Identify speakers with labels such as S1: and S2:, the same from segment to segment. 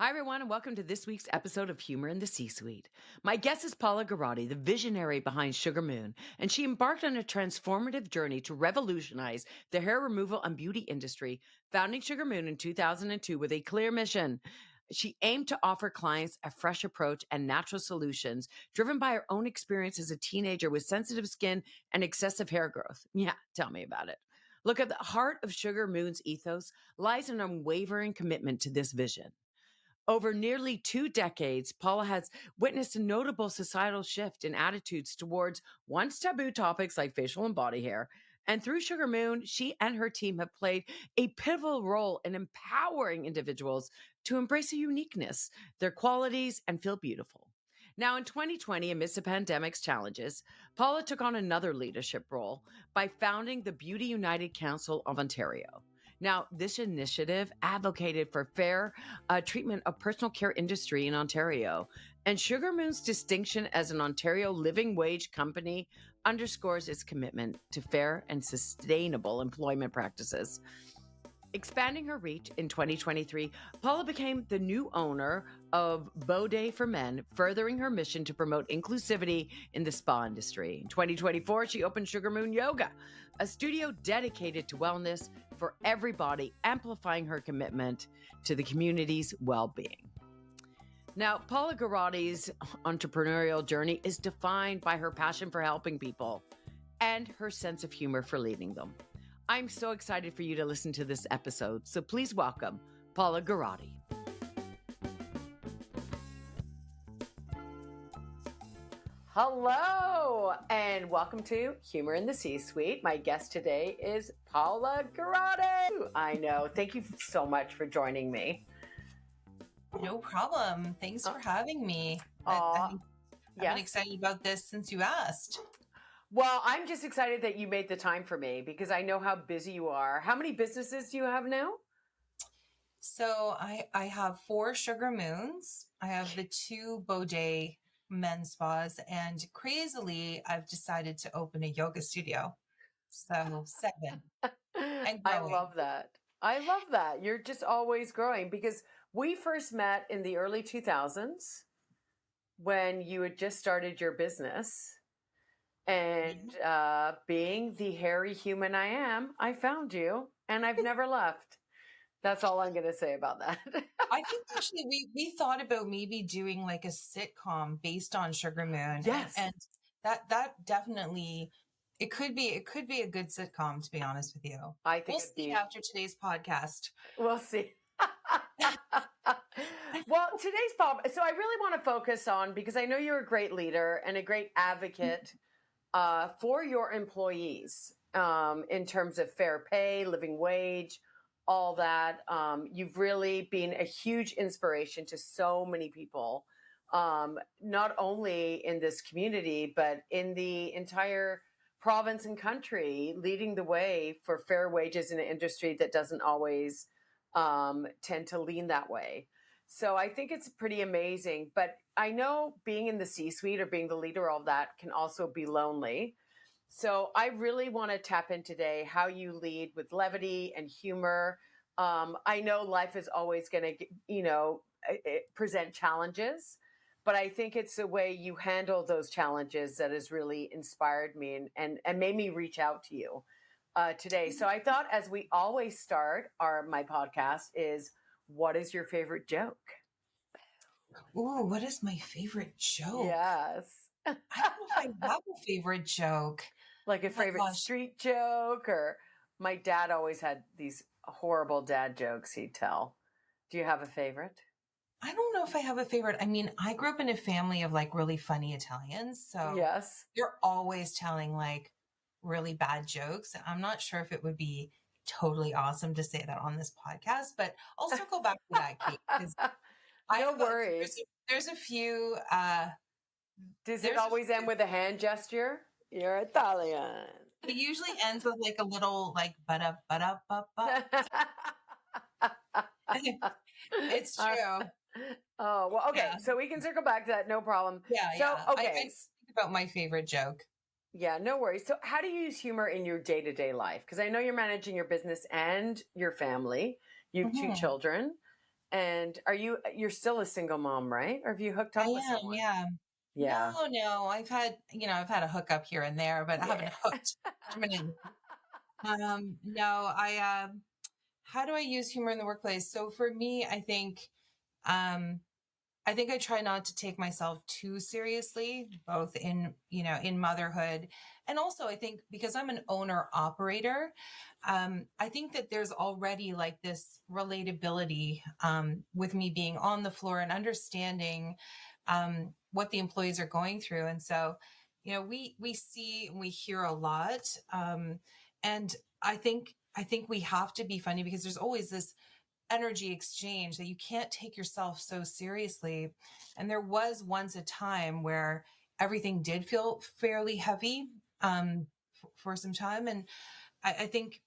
S1: Hi, everyone, and welcome to this week's episode of Humor in the C-Suite. My guest is Paola Girotti, the visionary behind Sugarmoon, and she embarked on a transformative journey to revolutionize the hair removal and beauty industry, founding Sugarmoon in 2002 with a clear mission. She aimed to offer clients a fresh approach and natural solutions driven by her own experience as a teenager with sensitive skin and excessive hair growth. Yeah, tell me about it. Look, at the heart of Sugarmoon's ethos lies an unwavering commitment to this vision. Over nearly 2 decades, Paula has witnessed a notable societal shift in attitudes towards once taboo topics like facial and body hair. And through Sugarmoon, she and her team have played a pivotal role in empowering individuals to embrace their uniqueness, their qualities, and feel beautiful. Now, in 2020, amidst the pandemic's challenges, Paula took on another leadership role by founding the Beauty United Council of Ontario. Now, this initiative advocated for fair treatment of personal care industry in Ontario. And Sugarmoon's distinction as an Ontario living wage company underscores its commitment to fair and sustainable employment practices. Expanding her reach in 2023, Paula became the new owner of Beau Day for Men, furthering her mission to promote inclusivity in the spa industry. In 2024, she opened Sugarmoon Yoga, a studio dedicated to wellness for everybody, amplifying her commitment to the community's well-being. Now, Paola Girotti's entrepreneurial journey is defined by her passion for helping people and her sense of humor for leading them. I'm so excited for you to listen to this episode, so please welcome Paola Girotti. Hello, and welcome to Humor in the C-Suite. My guest today is Paola Girotti. I know. Thank you so much for joining me.
S2: No problem. Thanks for having me. I've been excited about this since you asked.
S1: Well, I'm just excited that you made the time for me because I know how busy you are. How many businesses do you have now?
S2: So I have 4 Sugarmoons. I have the 2 Beau Day men's spas, and crazily, I've decided to open a yoga studio. So 7. And
S1: I
S2: growing.
S1: love that. I love that. You're just always growing because we first met in the early 2000s when you had just started your business. And being the hairy human I am, I found you and I've never left. That's all I'm going to say about that.
S2: I think actually we thought about maybe doing like a sitcom based on Sugarmoon.
S1: Yes.
S2: And that definitely it could be a good sitcom, to be honest with you.
S1: I think
S2: we'll see after today's podcast.
S1: We'll see. Well, today's podcast. So I really want to focus on, because I know you're a great leader and a great advocate for your employees in terms of fair pay, living wage, all that. You've really been a huge inspiration to so many people, not only in this community, but in the entire province and country, leading the way for fair wages in an industry that doesn't always tend to lean that way. So I think it's pretty amazing. But I know being in the C-suite or being the leader of that can also be lonely. So I really want to tap in today how you lead with levity and humor. I know life is always going to, present challenges, but I think it's the way you handle those challenges that has really inspired me and made me reach out to you today. So I thought, as we always start my podcast, is what is your favorite joke?
S2: Ooh, what is my favorite joke?
S1: Yes.
S2: I don't know if I have a favorite joke.
S1: Like a favorite street joke, or my dad always had these horrible dad jokes he'd tell. Do you have a favorite?
S2: I don't know if I have a favorite. I mean, I grew up in a family of like really funny Italians. So
S1: yes,
S2: they're always telling like really bad jokes. I'm not sure if it would be totally awesome to say that on this podcast, but I'll circle back to that, Kate.
S1: No worries.
S2: There's a few.
S1: Does it always end with a hand gesture? You're Italian.
S2: It usually ends with like a little like ba-da-ba-da-ba-ba. It's true.
S1: Oh, well, okay. Yeah. So we can circle back to that. No problem.
S2: Yeah.
S1: So,
S2: yeah.
S1: okay.
S2: I think about my favorite joke.
S1: Yeah, no worries. So how do you use humor in your day-to-day life? Because I know you're managing your business and your family. You have 2 children. And you're still a single mom, right? Or have you hooked
S2: I
S1: up with
S2: am,
S1: someone?
S2: yeah.
S1: Yeah.
S2: No, I've had a hookup here and there, but I
S1: Yeah.
S2: haven't hooked permanently. No, how do I use humor in the workplace? So for me, um, I think I try not to take myself too seriously, both in motherhood. And also I think because I'm an owner operator, I think that there's already like this relatability, with me being on the floor and understanding, what the employees are going through. And so, we see and we hear a lot. And I think we have to be funny because there's always this energy exchange that you can't take yourself so seriously. And there was once a time where everything did feel fairly heavy, for some time. And I think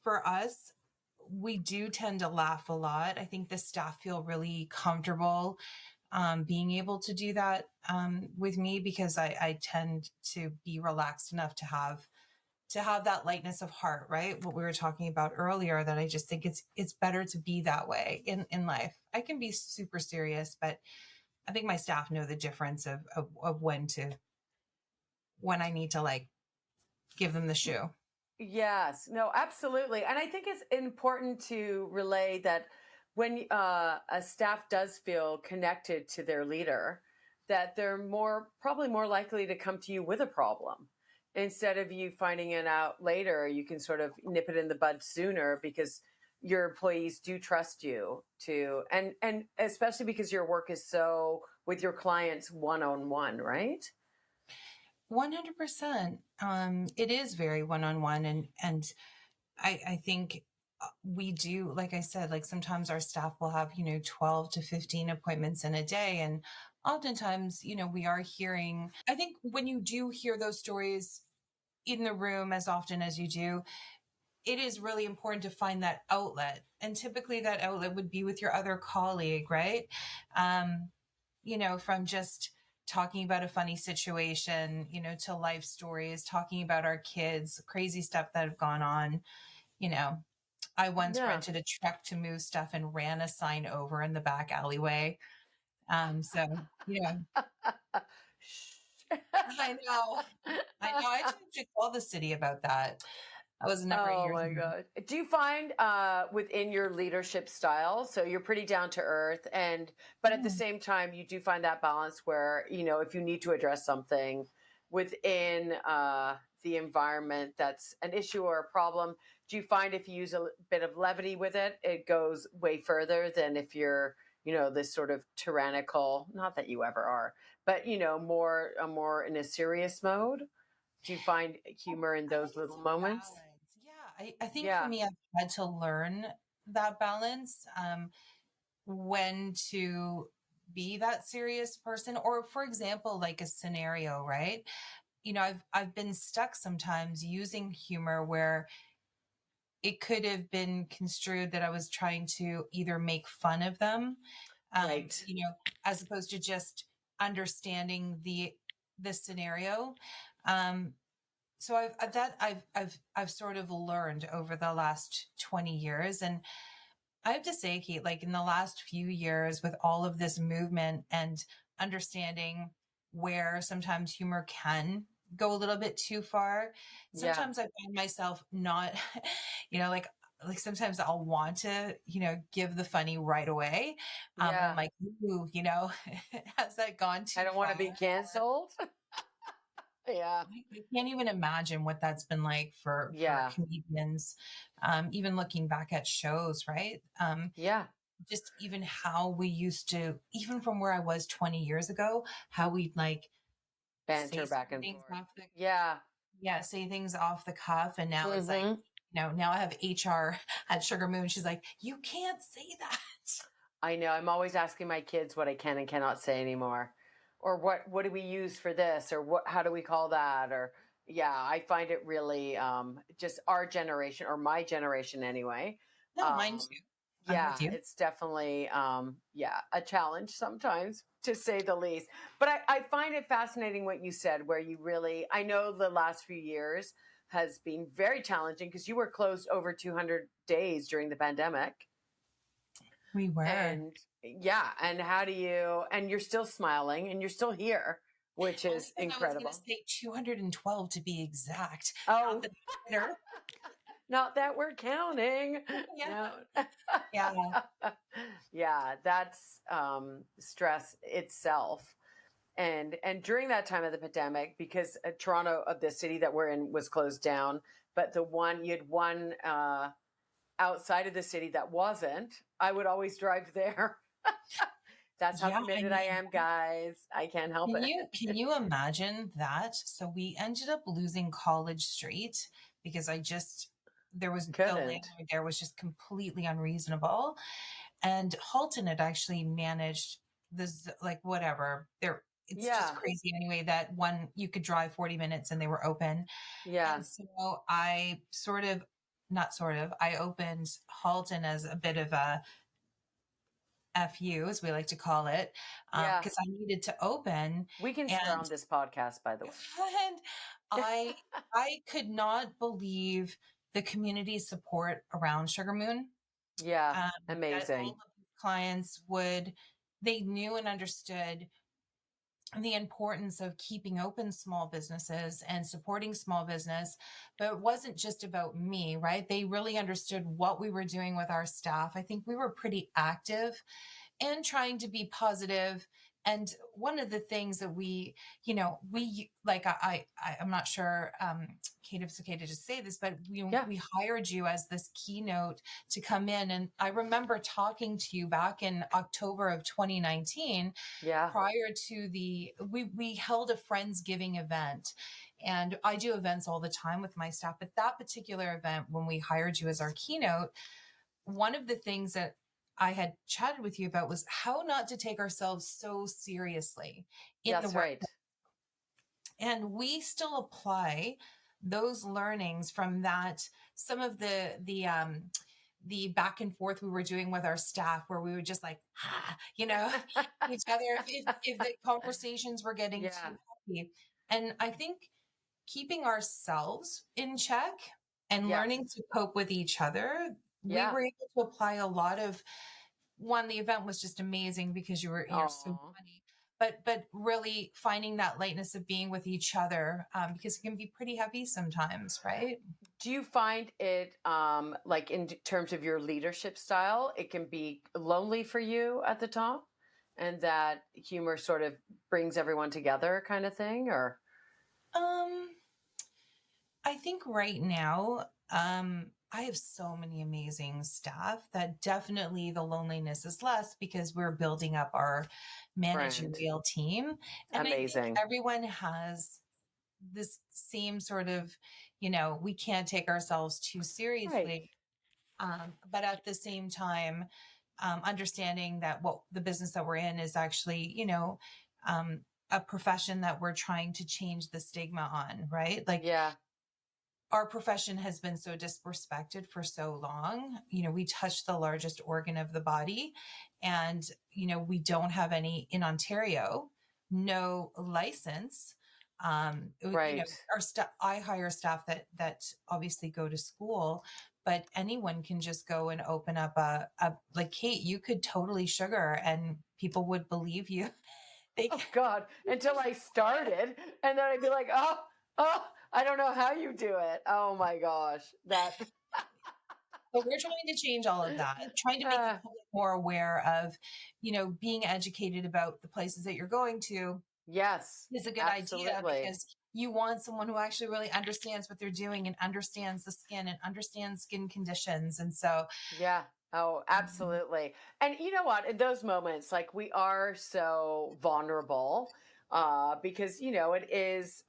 S2: for us, we do tend to laugh a lot. I think the staff feel really comfortable, being able to do that, with me because I tend to be relaxed enough to have that lightness of heart, right? What we were talking about earlier, that I just think it's better to be that way in life. I can be super serious, but I think my staff know the difference of when I need to like give them the shoe.
S1: Yes, no, absolutely. And I think it's important to relay that when a staff does feel connected to their leader, that they're probably more likely to come to you with a problem instead of you finding it out later. You can sort of nip it in the bud sooner because your employees do trust you to, and especially because your work is so with your clients one on one, right?
S2: 100%. It is very one-on-one. And I think, we do, like I said, like sometimes our staff will have, 12 to 15 appointments in a day. And oftentimes, we are hearing, I think when you do hear those stories in the room as often as you do, it is really important to find that outlet. And typically that outlet would be with your other colleague, right? Um, from just talking about a funny situation, to life stories, talking about our kids, crazy stuff that have gone on. You know, I once
S1: Yeah.
S2: rented a truck to move stuff and ran a sign over in the back alleyway. So,
S1: Shh.
S2: I know, I should call the city about that. That was a number of
S1: Oh
S2: years
S1: my
S2: ago.
S1: God. Do you find within your leadership style, so you're pretty down to earth but at the
S2: Yeah.
S1: same time you do find that balance where, if you need to address something within the environment that's an issue or a problem, do you find if you use bit of levity with it, it goes way further than if you're, this sort of tyrannical, not that you ever are, but more in a serious mode? Do you find humor in
S2: I think
S1: those
S2: it's
S1: little
S2: a
S1: moments?
S2: balance. Yeah, I think for
S1: Yeah.
S2: me, I've had to learn that balance, when to be that serious person, or for example, like a scenario, right? I've been stuck sometimes using humor where it could have been construed that I was trying to either make fun of them, um,
S1: Right.
S2: you know, as opposed to just understanding the scenario. Um, so I've sort of learned over the last 20 years. And I have to say, Kate, like in the last few years with all of this movement and understanding where sometimes humor can go a little bit too far,
S1: Yeah.
S2: sometimes I find myself not, like sometimes I'll want to, give the funny right away. But I'm
S1: Yeah.
S2: like, ooh, has that gone
S1: I
S2: too
S1: don't want
S2: far?
S1: to be canceled. Yeah.
S2: I can't even imagine what that's been like for
S1: Yeah.
S2: comedians, even looking back at shows, right?
S1: Yeah.
S2: Just even how we used to, even from where I was 20 years ago, how we'd like say
S1: Banter back
S2: certain
S1: and
S2: things
S1: forth.
S2: off the,
S1: Yeah.
S2: yeah, say things off the cuff. And now it's like,
S1: Hmm.
S2: now I have HR at Sugarmoon. She's like, you can't say that.
S1: I know. I'm always asking my kids what I can and cannot say anymore. Or what do we use for this? Or how do we call that? Or yeah, I find it really just our generation or my generation anyway.
S2: No, mine
S1: Um
S2: too. I'm with
S1: yeah,
S2: you.
S1: it's definitely yeah, a challenge sometimes to say the least. But I find it fascinating what you said, where you really I know the last few years has been very challenging because you were closed over 200 days during the pandemic.
S2: We were.
S1: And yeah, and and you're still smiling and you're still here, which
S2: Only
S1: is
S2: because I was going to
S1: incredible.
S2: say 212 to be exact. Not
S1: Oh,
S2: the Twitter.
S1: not that we're counting.
S2: Yeah.
S1: No.
S2: Yeah.
S1: Yeah, that's stress itself. And during that time of the pandemic, because Toronto, the city that we're in, was closed down, but you had one outside of the city that wasn't. I would always drive there. That's how
S2: Yeah. I
S1: committed I
S2: mean,
S1: am, guys. I can't help
S2: can you imagine that? So we ended up losing College Street because there was the
S1: Couldn't.
S2: landlord there was just completely unreasonable. And Halton had actually managed this, like, whatever. It's just
S1: Yeah.
S2: crazy anyway that one you could drive 40 minutes and they were open.
S1: Yeah.
S2: And so I not sort of, I opened Halton as a bit of a FU, as we like to call it,
S1: Yeah.
S2: because I needed to open.
S1: We can swear
S2: And
S1: on this podcast, by the way.
S2: and I I could not believe the community support around Sugarmoon.
S1: Yeah.
S2: That all
S1: Amazing.
S2: of the clients they knew and understood the importance of keeping open small businesses and supporting small business. But it wasn't just about me, right? They really understood what we were doing with our staff. I think we were pretty active and trying to be positive. And one of the things that we like, I'm not sure, Kate, if it's okay to just say this, but
S1: Yeah.
S2: we hired you as this keynote to come in. And I remember talking to you back in October of 2019,
S1: Yeah.
S2: prior to we held a Friendsgiving event. And I do events all the time with my staff, but that particular event, when we hired you as our keynote, one of the things that I had chatted with you about was how not to take ourselves so seriously in the
S1: That's
S2: work.
S1: right.
S2: And we still apply those learnings from that, some of the back and forth we were doing with our staff, where we were just like, each other, if the conversations were getting
S1: Yeah.
S2: too heavy. And I think keeping ourselves in check and
S1: Yes.
S2: learning to cope with each other, we
S1: Yeah.
S2: were able to apply a lot of the event was just amazing because you're so
S1: Oh.
S2: funny. But really finding that lightness of being with each other, because it can be pretty heavy sometimes, right?
S1: Do you find it like in terms of your leadership style, it can be lonely for you at the top and that humor sort of brings everyone together kind of thing or
S2: Um, I think right now, I have so many amazing staff that definitely the loneliness is less because we're building up our
S1: brand?
S2: managerial team. And I think
S1: Amazing.
S2: everyone has this same sort of, we can't take ourselves too
S1: Right.
S2: seriously. But at the same time, understanding that what the business that we're in is actually, a profession that we're trying to change the stigma on, right? Like,
S1: Yeah.
S2: our profession has been so disrespected for so long. We touch the largest organ of the body, and, we don't have any in Ontario, no license.
S1: Right.
S2: Our staff, I hire staff that obviously go to school, but anyone can just go and open up like Kate, you could totally sugar and people would believe you. They
S1: Oh God. Until I started and then I'd be like, oh, I don't know how you do it. Oh my gosh. That
S2: But we're trying to change all of that, trying to make the
S1: uh,
S2: public more aware of, being educated about the places that you're going to
S1: yes,
S2: is a good idea,
S1: absolutely.
S2: because you want someone who actually really understands what they're doing and understands the skin and understands skin conditions. And so,
S1: Yeah. Oh,
S2: mhm.
S1: absolutely. And you know what? In those moments, like we are so vulnerable because, it is,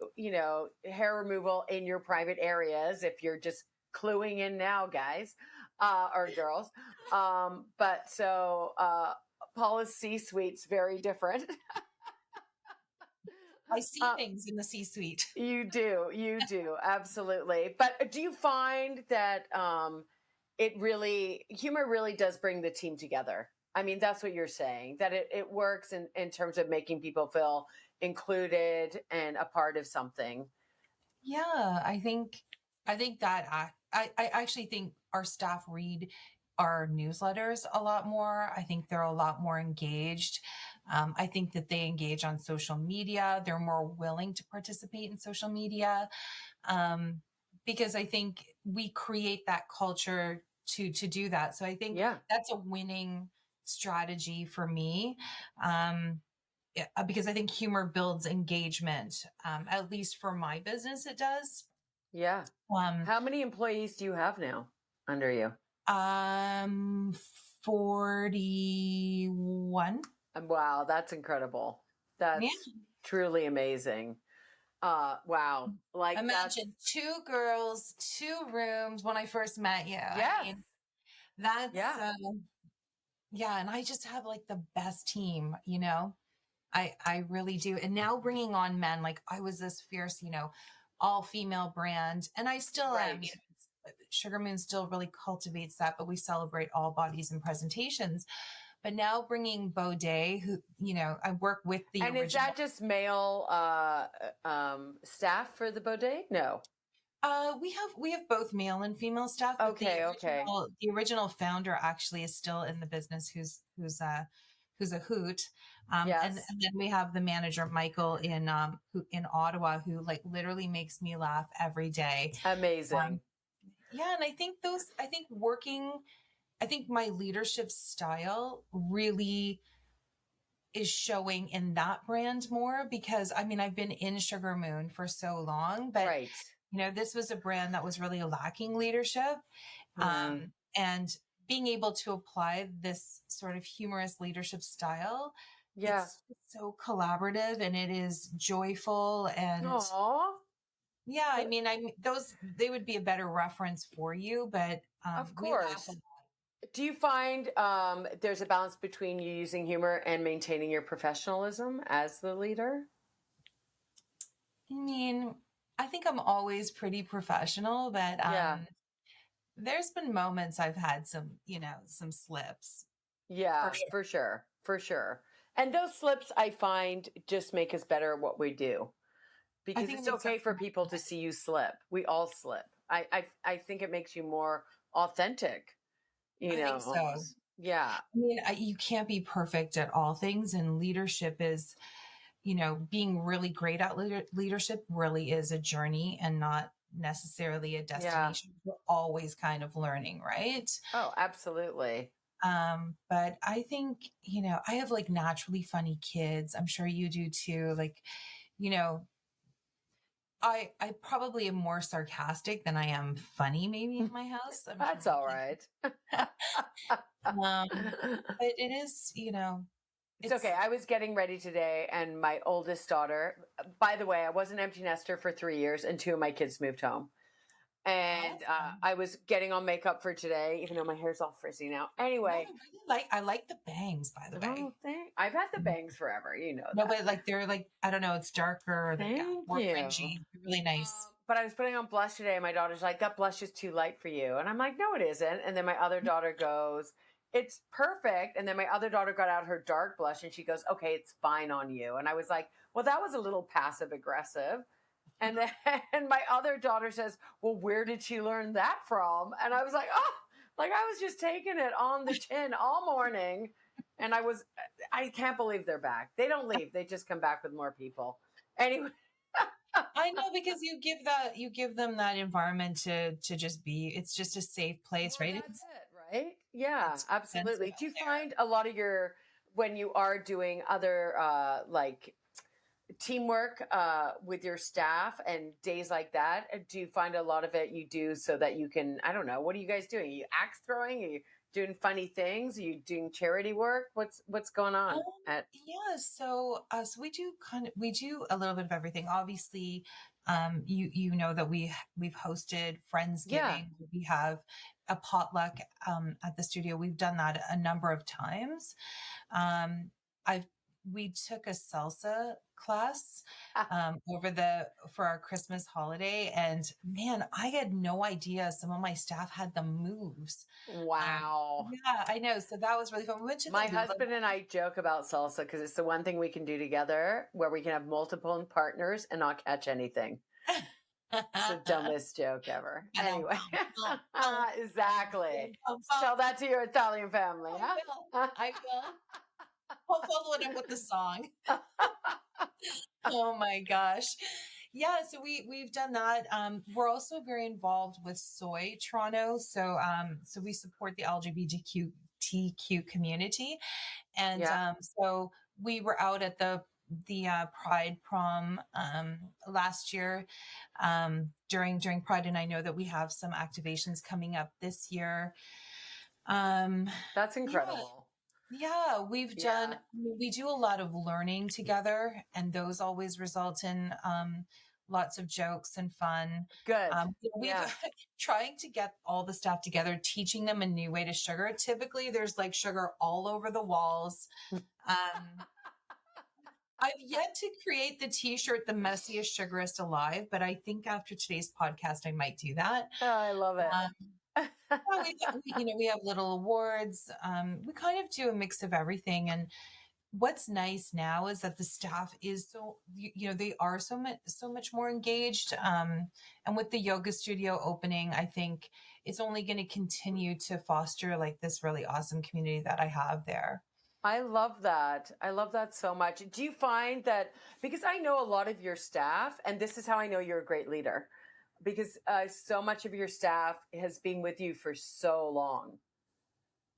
S1: hair removal in your private areas if you're just cluing in now, guys or girls. But so Paula's C suite's very different.
S2: I see
S1: uh,
S2: things in the C-suite.
S1: you do, absolutely. But do you find that humor really does bring the team together? I mean, that's what you're saying, that it works in terms of making people feel included and a part of something.
S2: Yeah, I think that I actually think our staff read our newsletters a lot more. I think they're a lot more engaged. I think that they engage on social media. They're more willing to participate in social media, um, because I think we create that culture to do that. So I think
S1: Yeah.
S2: that's a winning strategy for me. Yeah, because I think humor builds engagement. At least for my business, it does.
S1: Yeah.
S2: Um,
S1: How many employees do you have now under you?
S2: um, 41.
S1: Wow, that's incredible.
S2: Yeah.
S1: That's truly amazing. Wow. Like that's
S2: Imagine two girls, two rooms when I first met you. I
S1: yes.
S2: mean, that's,
S1: Yeah.
S2: yeah. And I just have like the best team, you know? I really do. And now bringing on men, like I was this fierce, all female brand, and I still am.
S1: Right.
S2: Sugar Moon still really cultivates that, but we celebrate all bodies and presentations. But now bringing Baudet, who I work with the
S1: And is
S2: original.
S1: that just male staff for the Baudet? No.
S2: We have both male and female staff, but the
S1: Okay, okay.
S2: original the original founder actually is still in the business. Who's a hoot.
S1: Yes.
S2: And then we have the manager Michael in Ottawa, who like literally makes me laugh every day.
S1: Amazing.
S2: Um, yeah, and I think my leadership style really is showing in that brand more, because I mean I've been in Sugarmoon for so long, but
S1: Right.
S2: this was a brand that was really lacking leadership.
S1: Yeah.
S2: And being able to apply this sort of humorous leadership style,
S1: Yeah.
S2: it's so collaborative and it is joyful. And
S1: Aw.
S2: yeah, I mean, those, they would be a better reference for you, but
S1: Of
S2: we laugh a
S1: course. Do you find there's a balance between you using humor and maintaining your professionalism as the leader?
S2: I mean, I think I'm always pretty professional, but
S1: Yeah.
S2: there's been moments I've had some slips for
S1: Yeah,
S2: sure.
S1: for sure. For sure. And those slips I find just make us better at what we do
S2: I
S1: because
S2: think it
S1: it's
S2: makes
S1: okay
S2: sense.
S1: for people to see you slip. We all slip. I think it makes you more authentic,
S2: I think so.
S1: almost. Yeah.
S2: I mean, you can't be perfect at all things, and leadership is, being really great at leadership really is a journey and not necessarily a
S1: Yeah.
S2: destination. We're always kind of learning, right?
S1: Oh, absolutely.
S2: But I think, I have like naturally funny kids. I'm sure you do too. Like, you know, I probably am more sarcastic than I am funny, maybe in my house. I'm sure
S1: That's
S2: my
S1: all
S2: kids.
S1: right.
S2: But it is,
S1: It's okay.
S2: it's
S1: I was getting ready today, and my oldest daughter, by the way, I was an empty nester for 3 years, and two of my kids moved home. And
S2: awesome.
S1: I was getting on makeup for today, even though my hair's all frizzy now.
S2: No,
S1: Anyway,
S2: I like the bangs, by the way.
S1: oh, I've had the
S2: Mhm.
S1: bangs forever. You know
S2: No,
S1: that.
S2: but like they're like, I don't know, it's darker, or yeah,
S1: Thank
S2: more
S1: you.
S2: fringy. Really nice.
S1: But I was putting on blush today, and my daughter's like, "That blush is too light for you," and I'm like, "No, it isn't." And then my other daughter goes, "It's perfect." And then my other daughter got out her dark blush, and she goes, "Okay, it's fine on you." And I was like, "Well, that was a little passive aggressive." And then and my other daughter says, "Well, where did she learn that from?" And I was like, "Oh, like I was just taking it on the chin all morning." And I can't believe they're back. They don't leave. They just come back with more people. Anyway,
S2: I know, because you give them that environment to just be. It's just a safe place,
S1: well,
S2: right?
S1: that's it, right? Yeah,
S2: It's expensive
S1: absolutely. Do you
S2: out there.
S1: find a lot of when you are doing other like teamwork with your staff and days like that, do you find a lot of it you do so that you can, I don't know, what are you guys doing? Are you axe throwing? Are you doing funny things? Are you doing charity work? What's going
S2: Um,
S1: on at
S2: yeah, so we do a little bit of everything. Obviously, you know that we've hosted
S1: yeah.
S2: Friendsgiving. We have a potluck at the studio. We've done that a number of times. Um, I've We took a salsa class over the for our Christmas holiday, and man, I had no idea some of my staff had the moves.
S1: Wow.
S2: Yeah, I know. So that was really fun. We went to the
S1: My
S2: Louvre.
S1: husband and I joke about salsa because it's the one thing we can do together where we can have multiple partners and not catch anything. It's the dumbest joke ever.
S2: Ba-dum,
S1: Anyway,
S2: bum, bum, bum,
S1: exactly.
S2: bum, bum.
S1: Tell that to your Italian family,
S2: I will.
S1: huh?
S2: I will. I'll follow it up with the song. Oh my gosh. Yeah, so we've done that. We're also very involved with Soy Toronto. So we support the LGBTQ community. And
S1: Yeah,
S2: so we were out at the Pride prom last year during Pride, and I know that we have some activations coming up this year. Um,
S1: that's
S2: yeah,
S1: incredible.
S2: yeah, we've done,
S1: Yeah,
S2: I mean, we do a lot of learning together, and those always result in lots of jokes and fun.
S1: good.
S2: We've
S1: Yeah.
S2: trying to get all the staff together, teaching them a new way to sugar. Typically, there's like sugar all over the walls. Um, I've yet to create the t-shirt, the messiest sugarist alive, but I think after today's podcast, I might do that.
S1: Oh, I love it.
S2: Um, well, we have little awards. We kind of do a mix of everything. And what's nice now is that the staff is they are so much more engaged. And with the yoga studio opening, I think it's only going to continue to foster like this really awesome community that I have there.
S1: I love that. I love that so much. Do you find that because I know a lot of your staff, and this is how I know you're a great leader, because so much of your staff has been with you for so long,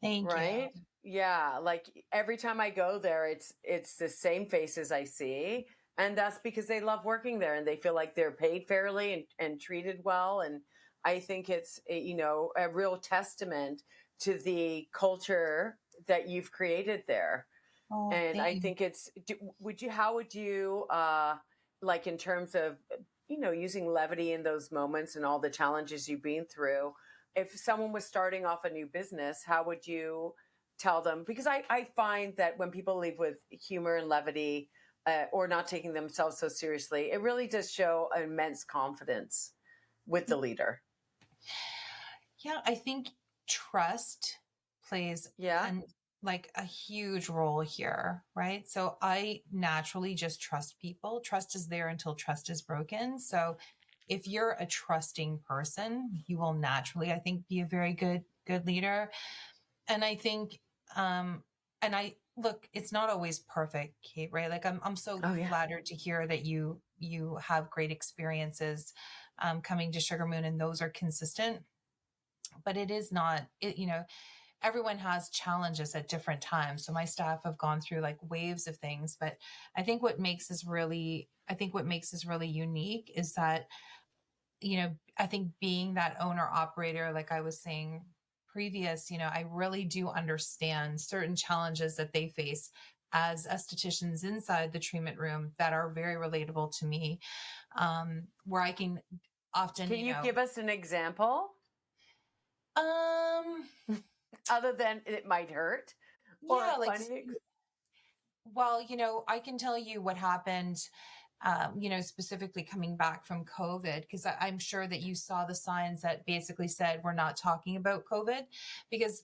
S2: Thank you.
S1: right? Yeah, like every time I go there, it's the same faces I see, and that's because they love working there and they feel like they're paid fairly and treated well. And I think it's a real testament to the culture that you've created there.
S2: Oh,
S1: And I
S2: thank
S1: think how would you, like in terms of, using levity in those moments and all the challenges you've been through, if someone was starting off a new business, how would you tell them? Because I find that when people leave with humor and levity, or not taking themselves so seriously, it really does show immense confidence with the leader.
S2: Yeah, I think trust plays
S1: Yeah.
S2: an like a huge role here, right? So I naturally just trust people. Trust is there until trust is broken. So if you're a trusting person, you will naturally, I think, be a very good leader. And I think and I look, it's not always perfect, Kate, right? Like I'm so
S1: Oh, yeah.
S2: flattered to hear that you have great experiences coming to Sugar Moon and those are consistent, but it is not everyone has challenges at different times. So my staff have gone through like waves of things, but I think what makes us really unique is that I think being that owner operator, like I was saying previous, I really do understand certain challenges that they face as estheticians inside the treatment room that are very relatable to me, where I can often,
S1: Can you give us an example
S2: um
S1: other than it might hurt or a
S2: yeah, like,
S1: funny?
S2: well, I can tell you what happened, specifically coming back from COVID, because I'm sure that you saw the signs that basically said we're not talking about COVID. Because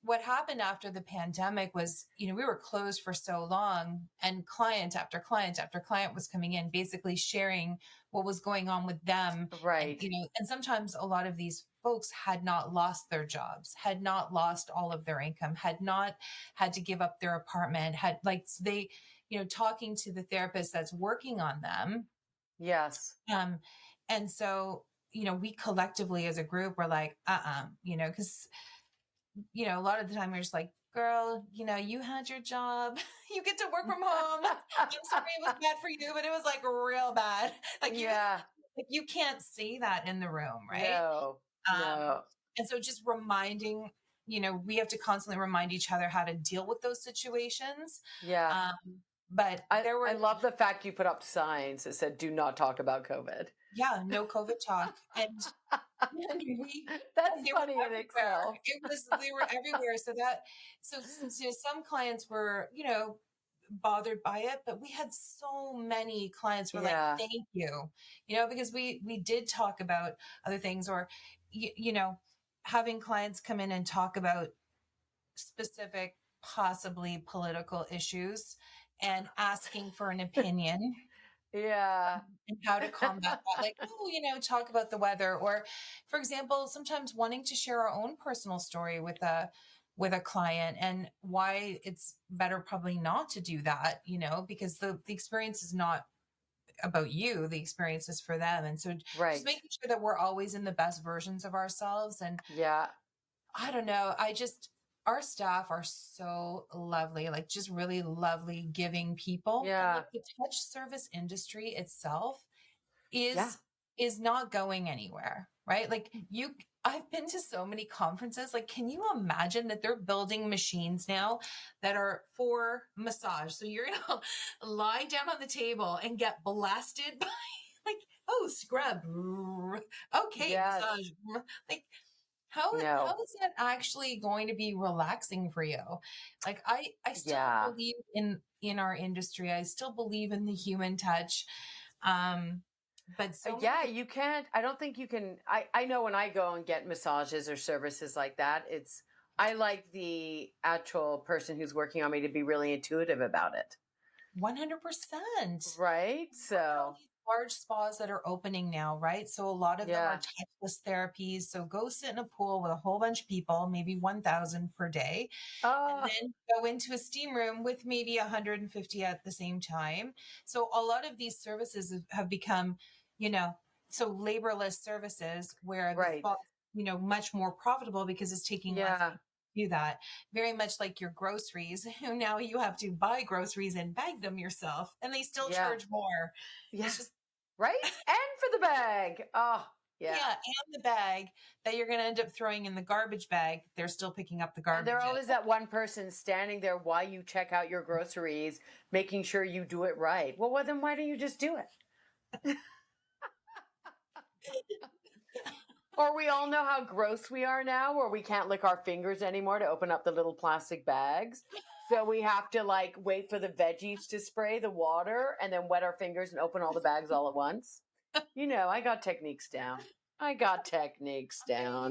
S2: what happened after the pandemic was, we were closed for so long, and client after client after client was coming in, basically sharing what was going on with them. And,
S1: Right.
S2: and sometimes a lot of these folks had not lost their jobs, had not lost all of their income, had not had to give up their apartment, had like they, talking to the therapist that's working on them.
S1: Yes.
S2: Um, and so, we collectively as a group were like, because a lot of the time you're just like, girl, you had your job. You get to work from home. I'm sorry it was bad for you, but it was like real bad.
S1: Yeah.
S2: Like you can't say that in the room, right?
S1: No.
S2: Um,
S1: No.
S2: and so just reminding, we have to constantly remind each other how to deal with those situations.
S1: Yeah.
S2: But there
S1: I
S2: were,
S1: love the fact you put up signs that said "Do not talk about COVID."
S2: yeah, no COVID talk. And
S1: That's
S2: they were
S1: funny in
S2: everywhere.
S1: itself.
S2: They were everywhere. So some clients were, bothered by it, but we had so many clients who were like,
S1: Yeah.
S2: thank you, because we did talk about other things, or, having clients come in and talk about specific, possibly political issues and asking for an opinion.
S1: Yeah.
S2: and how to combat that. Like, oh, talk about the weather, or, for example, sometimes wanting to share our own personal story with a client, and why it's better probably not to do that, because the experience is not about you, the experience is for them. And so just
S1: Right.
S2: making sure that we're always in the best versions of ourselves. And
S1: Yeah.
S2: I don't know, our staff are so lovely, like just really lovely, giving people. And like
S1: Yeah.
S2: the touch service industry itself
S1: Yeah.
S2: is not going anywhere, right? Like I've been to so many conferences. Like, can you imagine that they're building machines now that are for massage? So you're gonna lie down on the table and get blasted by, like, oh, scrub. Okay,
S1: Yes.
S2: massage. Like, how
S1: No.
S2: is that actually going to be relaxing for you? Like, I still
S1: Yeah.
S2: believe in our industry. I still believe in the human touch. Um, but so
S1: Yeah,
S2: many
S1: you can't. I don't think you can. I know when I go and get massages or services like that, I like the actual person who's working on me to be really intuitive about it.
S2: 100%.
S1: Right.
S2: Look at all
S1: So,
S2: these large spas that are opening now, right? So a lot of them are
S1: yeah.
S2: touchless therapies. So go sit in a pool with a whole bunch of people, maybe 1,000 per day, and
S1: Oh,
S2: then go into a steam room with maybe 150 at the same time. So a lot of these services have become, you know, so laborless services where the
S1: right.
S2: spa, much more profitable because it's taking less
S1: Yeah.
S2: to do that. Very much like your groceries, who now you have to buy groceries and bag them yourself, and they still
S1: Yeah.
S2: charge more.
S1: Yeah.
S2: It's just,
S1: Right. And for the bag. Oh, yeah.
S2: yeah, and the bag that you're going to end up throwing in the garbage bag, they're still picking up the
S1: And there
S2: garbage.
S1: always that one person standing there while you check out your groceries, making sure you do it right. Well, then why don't you just do it? Or we all know how gross we are now, where we can't lick our fingers anymore to open up the little plastic bags. So we have to like wait for the veggies to spray the water and then wet our fingers and open all the bags all at once. I got techniques down. I got techniques
S2: I'm going to
S1: down.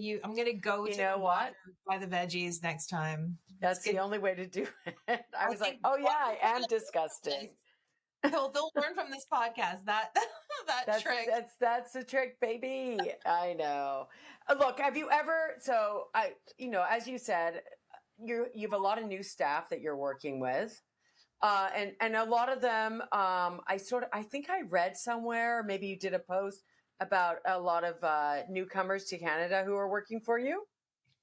S2: use that. I'm going to go
S1: You
S2: to the
S1: know
S2: water
S1: what?
S2: by the veggies next time. It's
S1: That's
S2: good.
S1: the only way to do it. I
S2: I
S1: was like,
S2: think
S1: oh,
S2: one
S1: yeah, I am
S2: person,
S1: disgusting.
S2: they'll learn from this podcast that that
S1: That's
S2: trick.
S1: that's the trick, baby. I know. Look, have you ever? So as you said, you've a lot of new staff that you're working with, and a lot of them. I think I read somewhere, maybe you did a post about a lot of newcomers to Canada who are working for you.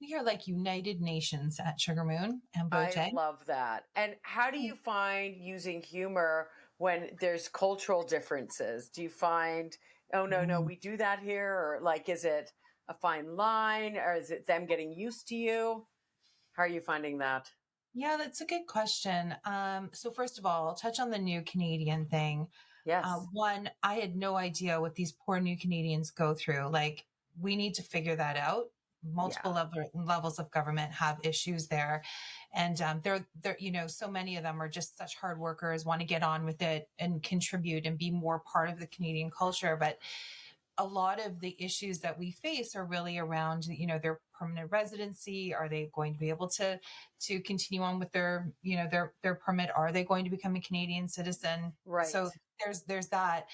S2: We are like United Nations at Sugarmoon and
S1: I
S2: Bote.
S1: love that. And how do you find using humor when there's cultural differences? Do you find, oh, no,
S2: Mm.
S1: we do that here? Or like, is it a fine line or is it them getting used to you? How are you finding that?
S2: Yeah, that's a good question. So first of all, I'll touch on the new Canadian thing.
S1: Yes.
S2: One, I had no idea what these poor new Canadians go through. Like, we need to figure that out.
S1: Yeah.
S2: Levels of government have issues there, and they're so many of them are just such hard workers, want to get on with it and contribute and be more part of the Canadian culture, but a lot of the issues that we face are really around, their permanent residency. Are they going to be able to continue on with their permit? Are they going to become a Canadian citizen?
S1: Right.
S2: So there's that.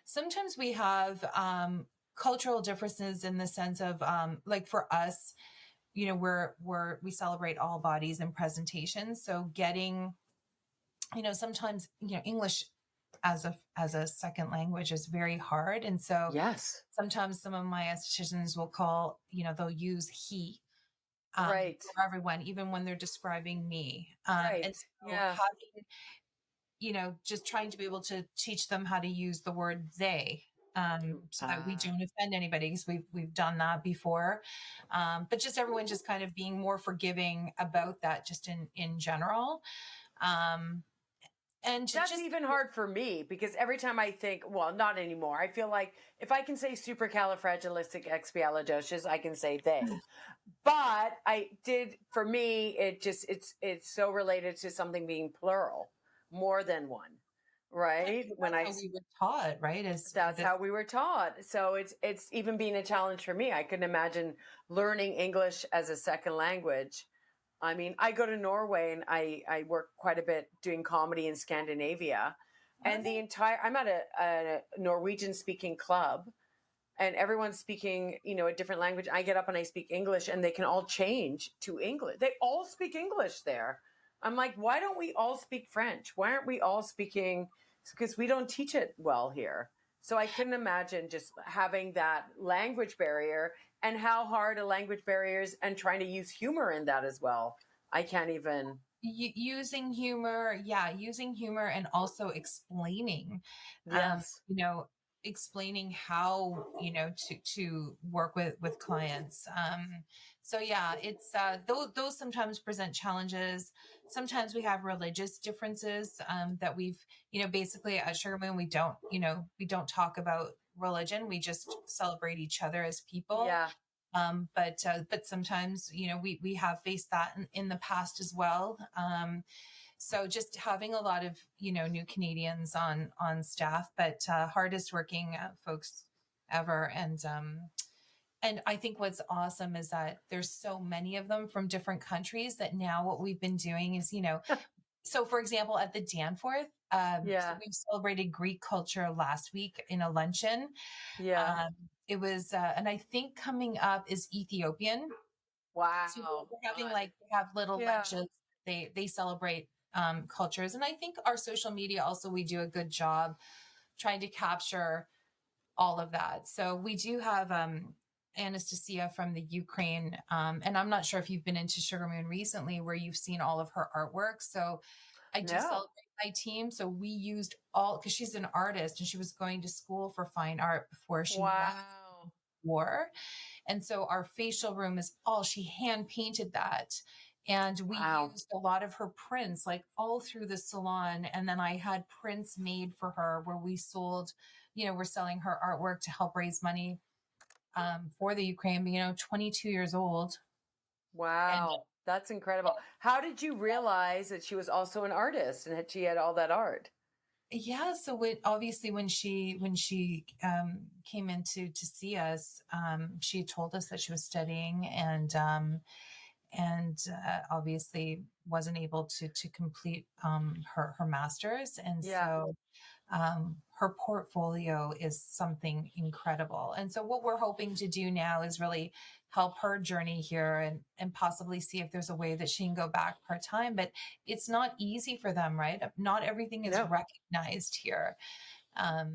S2: Sometimes we have cultural differences in the sense of, like, for us, we celebrate all bodies and presentations. So getting, sometimes, English as a second language is very hard. And so
S1: Yes.
S2: sometimes some of my estheticians will call, they'll use he,
S1: Right.
S2: for everyone, even when they're describing me. And
S1: Right.
S2: so
S1: Yeah.
S2: having, just trying to be able to teach them how to use the word they, so that we don't offend anybody, because we've done that before. But just everyone just kind of being more forgiving about that, just in general. Um, and to
S1: That's
S2: just,
S1: even hard for me because every time I think, well, not anymore. I feel like if I can say supercalifragilisticexpialidocious, I can say they. But for me, it's so related to something being plural, more than one,
S2: I
S1: right?
S2: think
S1: When
S2: that's how we were taught, right? Is
S1: that's
S2: this,
S1: how we were taught. So it's even been a challenge for me. I couldn't imagine learning English as a second language. I mean, I go to Norway and I work quite a bit doing comedy in Scandinavia.
S2: Are
S1: and
S2: they?
S1: I'm at a Norwegian speaking club, and everyone's speaking, a different language. I get up and I speak English, and they can all change to English. They all speak English there. I'm like, why don't we all speak French? Why aren't we all speaking? Because we don't teach it well here. So I couldn't imagine just having that language barrier, and how hard a language barrier is, and trying to use humor in that as well. I can't even.
S2: Using humor, yeah, using humor and also explaining,
S1: Yes.
S2: you know, explaining how, to work with clients. So yeah, it's those sometimes present challenges. Sometimes we have religious differences that we've, basically at Sugarmoon we don't talk about religion. We just celebrate each other as people.
S1: Yeah.
S2: But sometimes we have faced that in the past as well. So just having a lot of new Canadians on staff, but hardest working folks ever. And I think what's awesome is that there's so many of them from different countries that now what we've been doing is, so for example, at the Danforth, so
S1: Yeah.
S2: we celebrated Greek culture last week in a luncheon.
S1: Yeah.
S2: um, it was, and I think coming up is Ethiopian. So
S1: Wow.
S2: we're having
S1: Fun.
S2: like, we have little
S1: Yeah.
S2: lunches. They celebrate cultures, and I think our social media also, we do a good job trying to capture all of that. So we do have Anastasia from the Ukraine, and I'm not sure if you've been into Sugarmoon recently, where you've seen all of her artwork. So I do
S1: No.
S2: celebrate my team. So we used all, because she's an artist and she was going to school for fine art before she left
S1: Wow.
S2: war. And so our facial room is all, she hand painted that. And we
S1: Wow.
S2: used a lot of her prints like all through the salon. And then I had prints made for her where we sold, we're selling her artwork to help raise money for the Ukraine, 22 years old. And
S1: Wow. That's incredible. How did you realize that she was also an artist and that she had all that art?
S2: yeah, so obviously when she came in to see us, she told us that she was studying, and obviously wasn't able to complete her master's. And
S1: Yeah.
S2: so her portfolio is something incredible. And so what we're hoping to do now is really help her journey here, and possibly see if there's a way that she can go back part-time. But it's not easy for them, right? Not everything is
S1: No.
S2: recognized here.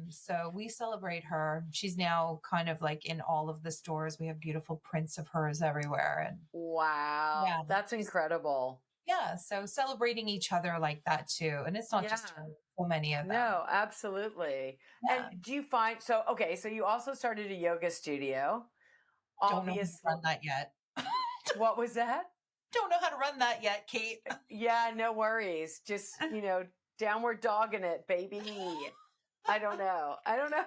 S2: So we celebrate her. She's now kind of like in all of the stores. We have beautiful prints of hers everywhere. And yeah,
S1: Wow. That's
S2: she's,
S1: incredible.
S2: yeah. So celebrating each other like that too. And it's not
S1: Yeah.
S2: just her, so many of them.
S1: No, absolutely. And
S2: Yeah.
S1: do you find so okay, so you also started a yoga studio.
S2: Don't know how to
S1: Obviously,
S2: run that yet.
S1: what was that?
S2: Don't know how to run that yet, Kate.
S1: Yeah, no worries. Just, downward dogging it, baby. I don't know. I don't know.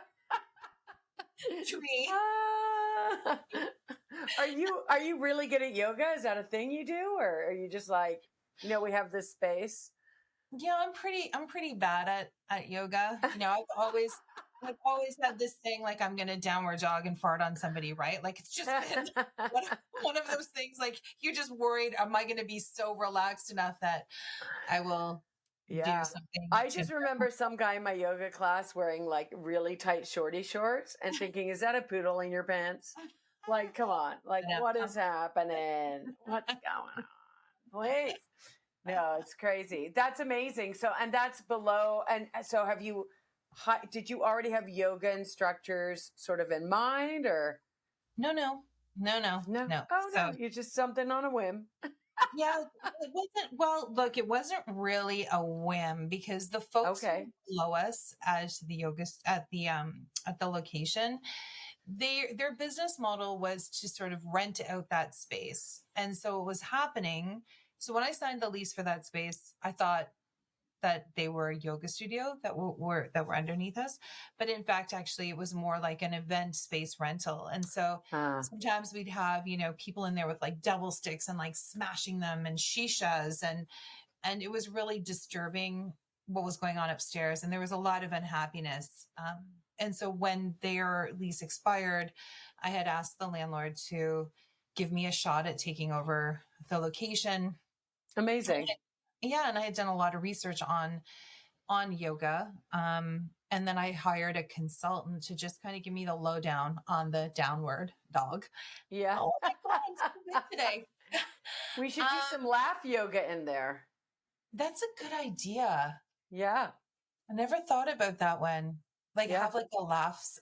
S2: Tree.
S1: Ah. Are you really good at yoga? Is that a thing you do, or are you just like, we have this space?
S2: Yeah, I'm pretty bad at yoga. I've always had this thing like I'm gonna downward dog and fart on somebody, right? Like it's just been one, one of those things, like you're just worried, am I gonna be so relaxed enough that I will do
S1: Yeah.
S2: something
S1: I
S2: to
S1: just remember some guy in my yoga class wearing like really tight shorty shorts and thinking, is that a poodle in your pants? Like, come on. Like, what is happening? What's going on? Please. No, it's crazy. That's amazing. So, and that's below. And so, did you already have yoga instructors sort of in mind, or
S2: no, no, no, no,
S1: no?
S2: no.
S1: Oh,
S2: So
S1: no, you're just something on a whim.
S2: yeah, it wasn't, well, look, it wasn't really a whim, because the folks who
S1: Okay.
S2: below us as the yoga at the location, their business model was to sort of rent out that space. And so it was happening. So when I signed the lease for that space, I thought that they were a yoga studio that were underneath us, but in fact, actually, it was more like an event space rental. And so
S1: Uh,
S2: sometimes we'd have people in there with like devil sticks and like smashing them, and shishas, and it was really disturbing what was going on upstairs, and there was a lot of unhappiness. And so when their lease expired, I had asked the landlord to give me a shot at taking over the location.
S1: Amazing.
S2: Yeah, and I had done a lot of research on on yoga. And then I hired a consultant to just kind of give me the lowdown on the downward dog.
S1: Yeah.
S2: Oh my God, I'm so good today.
S1: We should do
S2: Um,
S1: some laugh yoga in there.
S2: that's a good idea.
S1: Yeah.
S2: I never thought about that one. Like
S1: Yeah.
S2: have like a laughs,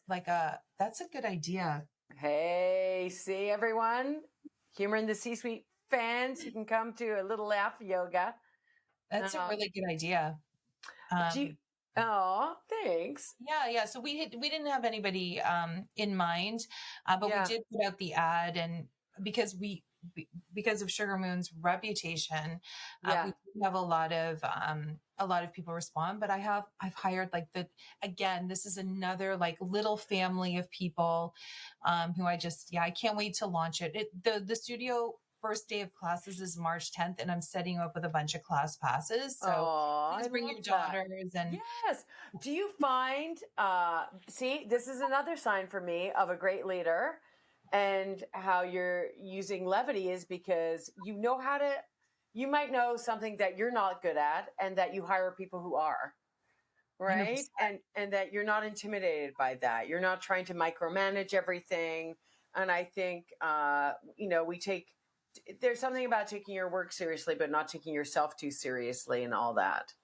S2: that's a good idea.
S1: Hey, see everyone? Humor in the C-suite fans, you can come to a little laugh yoga.
S2: That's a
S1: Uh,
S2: really good idea.
S1: do you,
S2: Um,
S1: oh, thanks.
S2: yeah. So we didn't have anybody in mind, but we
S1: Yeah.
S2: did put out the ad, and because because of Sugarmoon's reputation, we
S1: Yeah.
S2: do have a lot of people respond. But I've hired like again, this is another like little family of people who I can't wait to launch it. The studio first day of classes is March 10th, and I'm setting up with a bunch of class passes. So
S1: Oh, I
S2: please bring
S1: love
S2: your
S1: that.
S2: daughters and
S1: Yes. Do you find, see, this is another sign for me of a great leader and how you're using levity is because you know how to, you might know something that you're not good at and that you hire people who are, right?
S2: 100%.
S1: And that you're not intimidated by that. You're not trying to micromanage everything. And I think, we take, there's something about taking your work seriously, but not taking yourself too seriously and all that.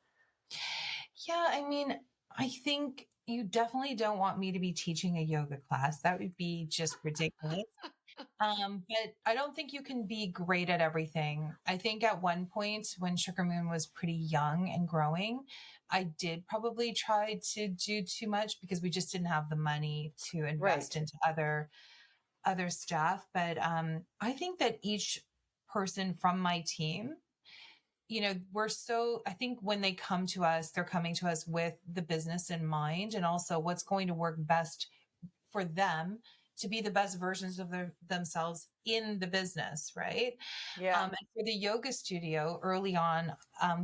S2: Yeah, I mean, I think you definitely don't want me to be teaching a yoga class. That would be just ridiculous. But I don't think you can be great at everything. I think at one point when Sugar Moon was pretty young and growing, I did probably try to do too much because we just didn't have the money to invest
S1: Right.
S2: into other staff. But I think that each person from my team, I think when they come to us, they're coming to us with the business in mind and also what's going to work best for them to be the best versions of themselves in the business, right?
S1: Yeah.
S2: And for the yoga studio early on,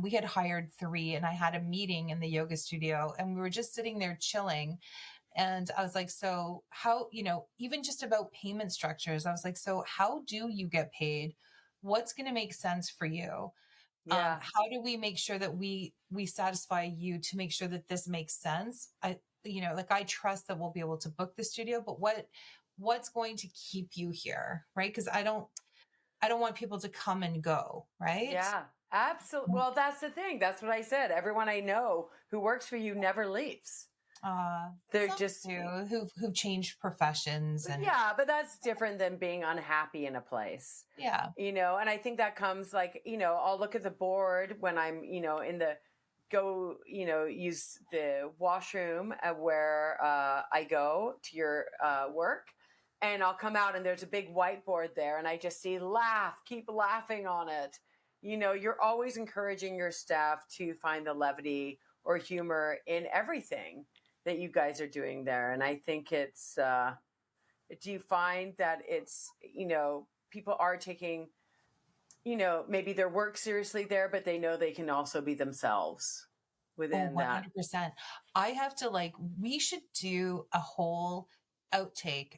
S2: we had hired three, and I had a meeting in the yoga studio, and we were just sitting there chilling. And I was like, so how, even just about payment structures, I was like, so how do you get paid? What's going to make sense for you?
S1: Yeah.
S2: How do we make sure that we satisfy you to make sure that this makes sense? Like I trust that we'll be able to book the studio, but what's going to keep you here, right? Because I don't want people to come and go, right?
S1: Yeah. Absolutely. Well, that's the thing. That's what I said. Everyone I know who works for you never leaves. They're
S2: Some
S1: just,
S2: do who've changed professions and
S1: yeah, but that's different than being unhappy in a place,
S2: yeah.
S1: and I think that comes like, I'll look at the board when I'm, in the go, use the washroom where I go to your work. And I'll come out and there's a big whiteboard there and I just see laugh, keep laughing on it. You're always encouraging your staff to find the levity or humor in everything that you guys are doing there. And I think do you find that it's, people are taking, maybe their work seriously there, but they know they can also be themselves
S2: Oh,
S1: within that?
S2: 100%. I have to we should do a whole outtake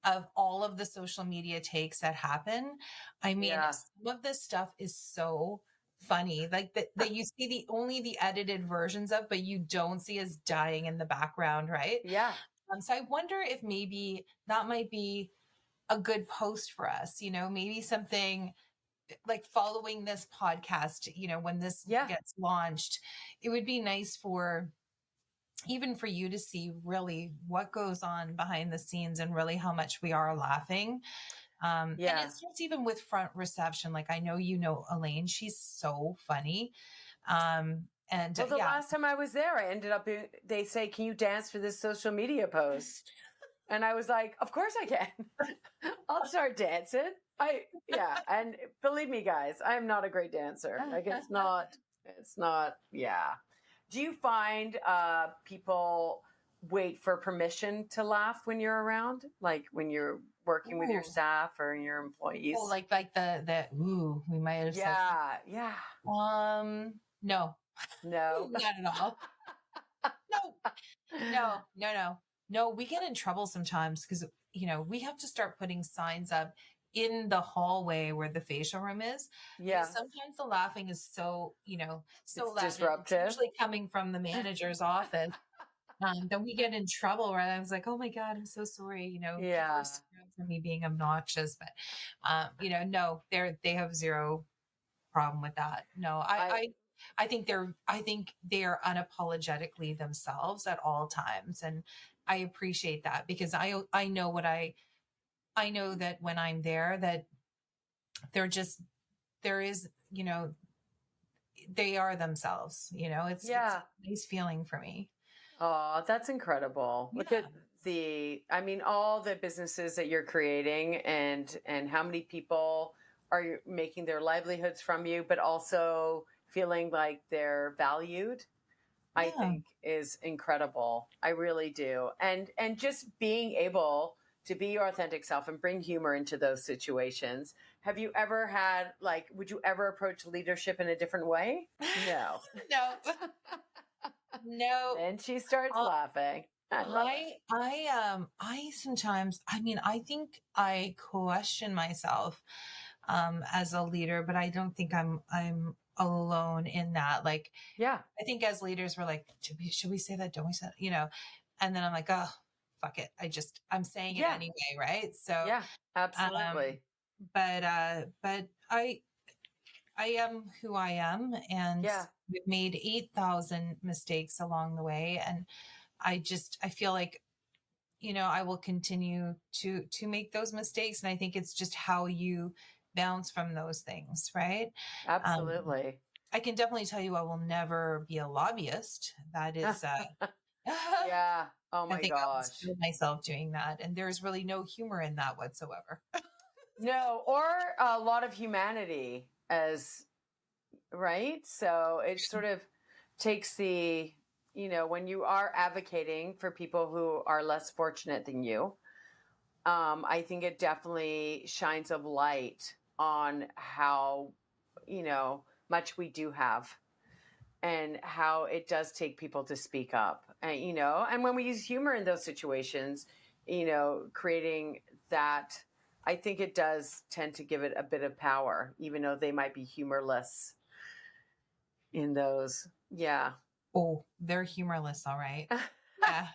S2: of all of the social media takes that happen. I mean,
S1: Yeah.
S2: some of this stuff is so funny, like that you see only the edited versions of, but you don't see us dying in the background, right?
S1: Yeah.
S2: So I wonder if maybe that might be a good post for us, maybe something like following this podcast, when this
S1: Yeah.
S2: gets launched, it would be nice for even for you to see really what goes on behind the scenes and really how much we are laughing. And
S1: Yeah.
S2: it starts even with front reception. Like I know, Elaine, she's so funny. And
S1: Well, the
S2: yeah,
S1: last time I was there, I ended up, they say, can you dance for this social media post? And I was like, of course I can. I'll start dancing. Yeah. And believe me, guys, I am not a great dancer. Like yeah. Do you find people wait for permission to laugh when you're around? Like when you're working with your
S2: ooh,
S1: staff or your
S2: oh,
S1: employees?
S2: like the ooh, we might have said,
S1: Yeah. Yeah.
S2: no,
S1: No.
S2: not at all. No, no, no, no, no. We get in trouble sometimes because we have to start putting signs up in the hallway where the facial room is, because
S1: Yeah.
S2: sometimes the laughing is so, so
S1: It's
S2: loud, and it's
S1: disruptive.
S2: usually coming from the manager's office. Then we get in trouble, right? I was like, "Oh my god, I'm so sorry." People are
S1: Yeah.
S2: screwed for me being obnoxious, but no, they have zero problem with that. No,
S1: I
S2: I think they are unapologetically themselves at all times, and I appreciate that because I know I know that when I'm there, that they're just there is, they are themselves. It's a
S1: yeah.
S2: nice feeling for me.
S1: Oh, that's incredible. Look
S2: Yeah,
S1: at I mean, all the businesses that you're creating and how many people are making their livelihoods from you, but also feeling like they're valued, I
S2: yeah,
S1: think is incredible. I really do. And just being able to be your authentic self and bring humor into those situations. Have you ever had like would you ever approach leadership in a different way? No.
S2: no, no.
S1: And she starts laughing. I love it.
S2: I sometimes, I mean, I think I question myself as a leader, but I don't think I'm alone in that. Like,
S1: Yeah.
S2: I think as leaders, we're like, should we say that? Don't we say that? And then I'm like, oh, fuck it. I'm saying it
S1: Yeah.
S2: anyway. Right. So,
S1: Yeah.
S2: um,
S1: Absolutely.
S2: but I am who I am, and
S1: Yeah.
S2: we've made 8,000 mistakes along the way. And I feel like, I will continue to make those mistakes. And I think it's just how you bounce from those things, right? Um,
S1: Absolutely.
S2: I can definitely tell you I will never be a lobbyist. That is, I
S1: Yeah. Oh my
S2: think I will
S1: gosh.
S2: screw myself doing that. And there's really no humor in that whatsoever.
S1: No, or a lot of humanity as right. So it sort of takes when you are advocating for people who are less fortunate than you, I think it definitely shines a light on how, much we do have and how it does take people to speak up. And when we use humor in those situations, creating that, I think it does tend to give it a bit of power, even though they might be humorless in those. Yeah.
S2: Oh, they're humorless. All right. Yeah.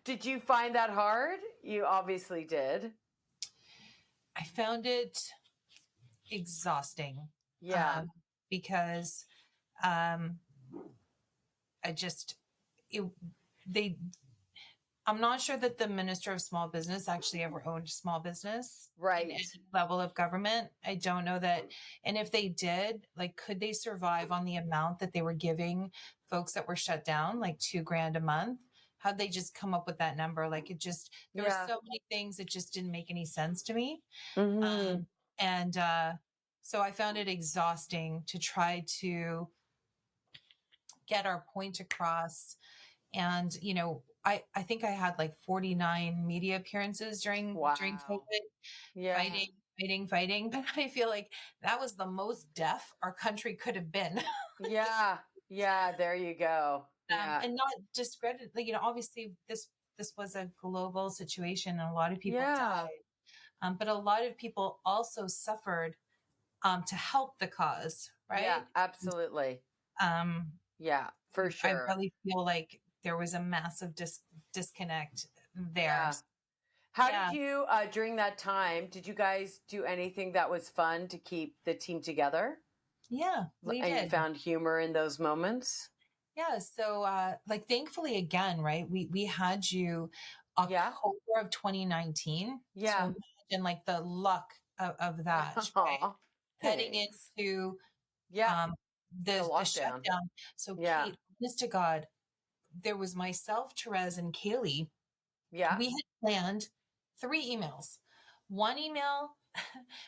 S1: Did you find that hard? You obviously did.
S2: I found it exhausting
S1: Yeah.
S2: um, because um, I just, it, they I'm not sure that the Minister of Small Business actually ever owned small business in
S1: Right.
S2: any level of government. I don't know that. And if they did, like, could they survive on the amount that they were giving folks that were shut down, like 2 grand a month? How'd they just come up with that number? Like, there were
S1: Yeah.
S2: so many things that just didn't make any sense to me.
S1: Hmm.
S2: And so I found it exhausting to try to get our point across. And I think I had like 49 media appearances during
S1: Wow.
S2: COVID,
S1: Yeah.
S2: fighting, but I feel like that was the most deaf our country could have been.
S1: Yeah. Yeah. There you go. Yeah.
S2: And not discredit, like, obviously this was a global situation and a lot of people
S1: Yeah.
S2: died, but a lot of people also suffered to help the cause,
S1: Yeah.
S2: right?
S1: Absolutely.
S2: um,
S1: Yeah. For
S2: I
S1: sure.
S2: really feel like there was a massive disconnect there.
S1: Yeah. How did
S2: Yeah,
S1: you, during that time, did you guys do anything that was fun to keep the team together?
S2: yeah, we
S1: And you
S2: did.
S1: found humor in those moments?
S2: Yeah, so like thankfully again, right? We had you
S1: Yeah.
S2: October of 2019. So
S1: Yeah.
S2: imagine like the luck of that, right?
S1: Aw,
S2: Heading
S1: thanks.
S2: into
S1: Yeah. The
S2: the
S1: lockdown.
S2: shutdown. So
S1: Yeah.
S2: Kate, honest to God, there was myself, Therese, and Kaylee.
S1: Yeah.
S2: We had planned 3 emails. One email,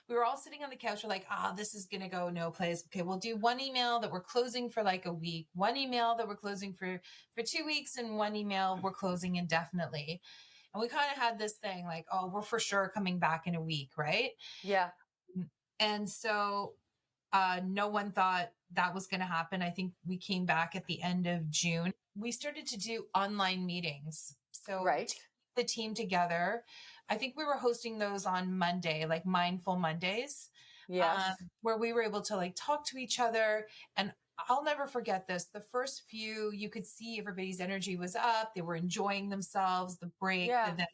S2: we were all sitting on the couch. We're like, this is going to go no place. Okay, we'll do one email that we're closing for like a week, one email that we're closing for 2 weeks, and one email we're closing indefinitely. And we kind of had this thing like, oh, we're for sure coming back in a week, right?
S1: Yeah.
S2: And so no one thought that was going to happen. I think we came back at the end of June. We started to do online meetings. So to
S1: Right.
S2: keep the team together, I think we were hosting those on Monday, like Mindful Mondays,
S1: Yes.
S2: where we were able to like talk to each other. And I'll never forget this. The first few, you could see everybody's energy was up. They were enjoying themselves, the break, the
S1: Yeah.
S2: this.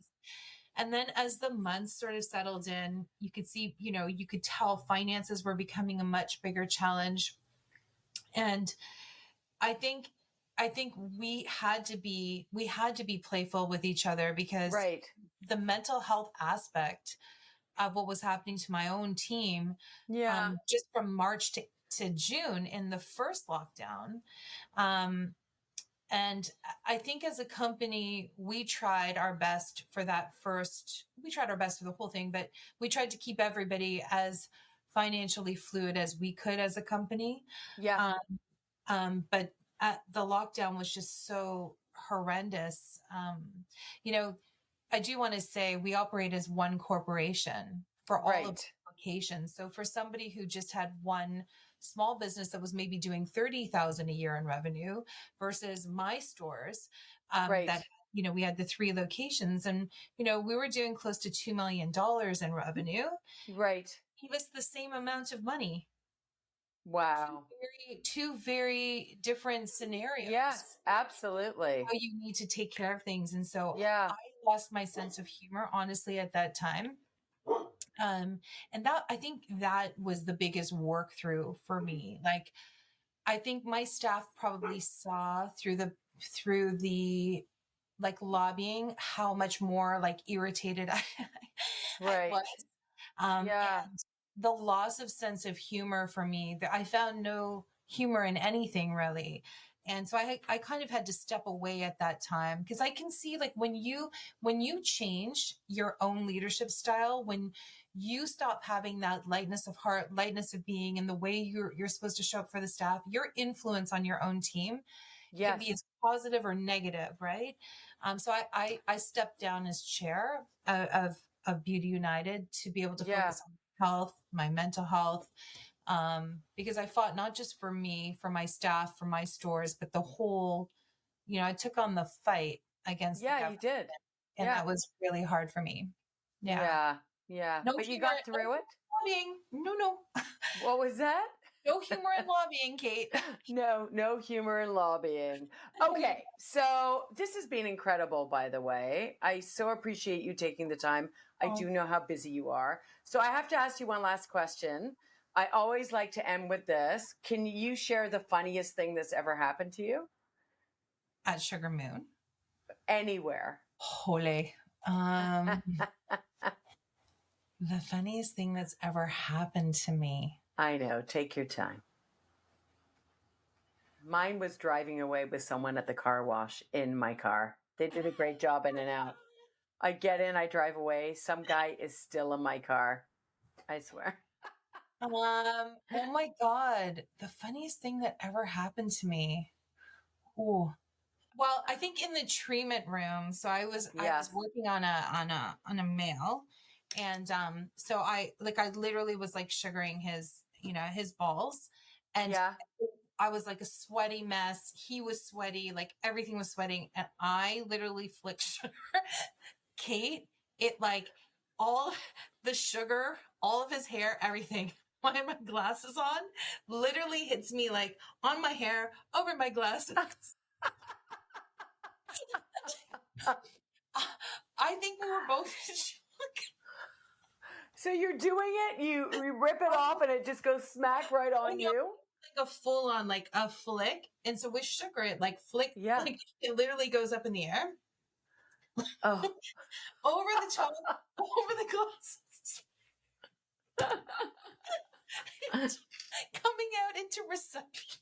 S2: And then as the months sort of settled in, you could see, you could tell finances were becoming a much bigger challenge. And I think we had to be playful with each other because
S1: Right.
S2: the mental health aspect of what was happening to my own team,
S1: Yeah.
S2: just from March to June in the first lockdown. Um, and I think as a company, we tried our best for we tried our best for the whole thing, but we tried to keep everybody as financially fluid as we could as a company.
S1: Yeah.
S2: Um, but the lockdown was just so horrendous. I do want to say we operate as one corporation for all of
S1: Right.
S2: the locations. So for somebody who just had one small business that was maybe doing 30,000 a year in revenue versus my stores,
S1: Right.
S2: that we had the 3 locations, and we were doing close to $2 million in revenue.
S1: Right.
S2: Give us the same amount of money. two
S1: Wow.
S2: two very different scenarios,
S1: Yes, absolutely.
S2: how you need to take care of things. And so I
S1: Yeah.
S2: lost my sense of humor, honestly, at that time. And that, I think that was the biggest work through for me. Like, I think my staff probably saw through the like lobbying how much more like irritated I was.
S1: Right. Yeah.
S2: And the loss of sense of humor for me, I found no humor in anything really. And so I kind of had to step away at that time because I can see like when you change your own leadership style, when you stop having that lightness of heart, lightness of being, and the way you're supposed to show up for the staff, your influence on your own team can be
S1: Yes.
S2: as positive or negative, right? So I stepped down as chair of Beauty United to be able to
S1: Yeah.
S2: focus on health, my mental health, because I fought not just for me, for my staff, for my stores, but the whole. I took on the fight against the
S1: Yeah, you
S2: government,
S1: did.
S2: and
S1: Yeah.
S2: that was really hard for me. Yeah,
S1: Yeah. Yeah.
S2: no
S1: But you
S2: humor,
S1: got
S2: no
S1: through it?
S2: lobbying, no,
S1: What was that?
S2: no humor in lobbying, Kate.
S1: No, no humor in lobbying.
S2: No humor.
S1: Okay, so this has been incredible, by the way. I so appreciate you taking the time. I
S2: Oh,
S1: do know how busy you are. So I have to ask you one last question. I always like to end with this. Can you share the funniest thing that's ever happened to you?
S2: at Sugarmoon.
S1: Anywhere.
S2: Holy. Um, the funniest thing that's ever happened to me.
S1: I know, take your time. Mine was driving away with someone at the car wash in my car. They did a great job in and out. I get in, I drive away. Some guy is still in my car. I swear.
S2: Oh my God. The funniest thing that ever happened to me. Ooh. Well, I think in the treatment room. So I was
S1: Yes.
S2: working on a male. And so I literally was like sugaring his balls. And
S1: Yeah.
S2: I was like a sweaty mess. He was sweaty, like everything was sweating. And I literally flicked sugar. Kate, it like all the sugar, all of his hair, everything. When my glasses on, literally hits me like on my hair, over my glasses. I think we were both in shock.
S1: So you're doing it, you rip it off and it just goes smack right
S2: Oh
S1: on
S2: no,
S1: you?
S2: like a full on like a flick. And so with sugar, it like flick,
S1: Yeah.
S2: like it literally goes up in the air
S1: Oh.
S2: over the top, over the glasses, coming out into reception.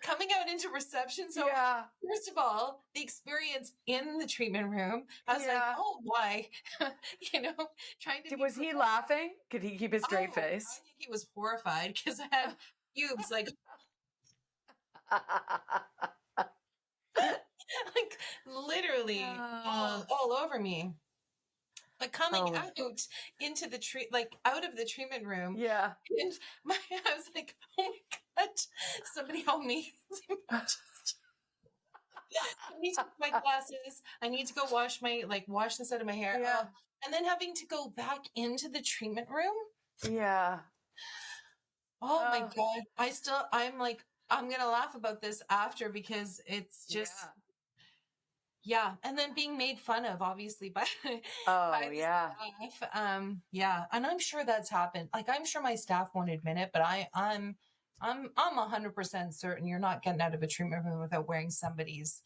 S2: Coming out into reception. So
S1: Yeah.
S2: first of all, the experience in the treatment room, I was like,
S1: Yeah.
S2: oh, why? you know, trying to be
S1: Was he laughing? Could he keep a straight
S2: I
S1: face?
S2: think he was horrified because I had pubes like like literally
S1: Oh.
S2: all over me. But coming
S1: Oh.
S2: out into the out of the treatment room,
S1: Yeah.
S2: and I was like, oh my God, somebody help me. I need to put my glasses. I need to go wash this out of my hair.
S1: Yeah.
S2: And then having to go back into the treatment room.
S1: Yeah.
S2: Oh my
S1: Oh,
S2: God. I'm like, I'm going to laugh about this after because it's just,
S1: yeah.
S2: yeah. And then being made fun of, obviously, by, by
S1: Oh, yeah.
S2: the staff. Yeah. And I'm sure that's happened. Like, I'm sure my staff won't admit it, but I'm 100% certain you're not getting out of a treatment room without wearing somebody's,